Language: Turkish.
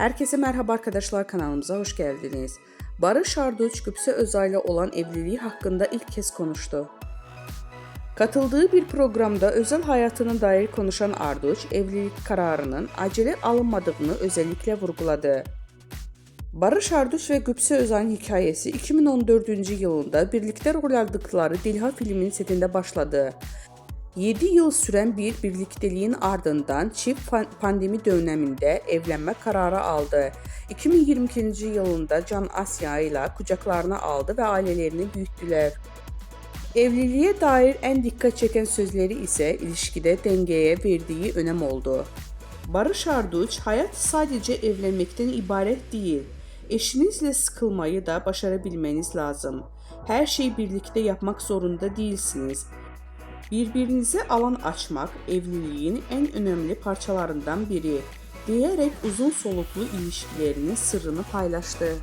Herkese merhaba arkadaşlar, kanalımıza hoş geldiniz. Barış Arduç, Gübse Özay'la olan evliliği hakkında ilk kez konuştu. Katıldığı bir programda özel hayatına dair konuşan Arduç, evlilik kararının acele alınmadığını özellikle vurguladı. Barış Arduç ve Gübse Özay'ın hikayesi 2014 yılında birlikte rol aldıkları Dilha filminin setinde başladı. 7 yıl süren bir birlikteliğin ardından çift pandemi döneminde evlenme kararı aldı. 2022 yılında Can Asya ile kucaklarına aldı ve ailelerini büyüttüler. Evliliğe dair en dikkat çeken sözleri ise ilişkide dengeye verdiği önem oldu. Barış Arduç, hayat sadece evlenmekten ibaret değil. Eşinizle sıkılmayı da başarabilmeniz lazım. Her şeyi birlikte yapmak zorunda değilsiniz. Birbirinize alan açmak evliliğin en önemli parçalarından biri diyerek uzun soluklu ilişkilerinin sırrını paylaştı.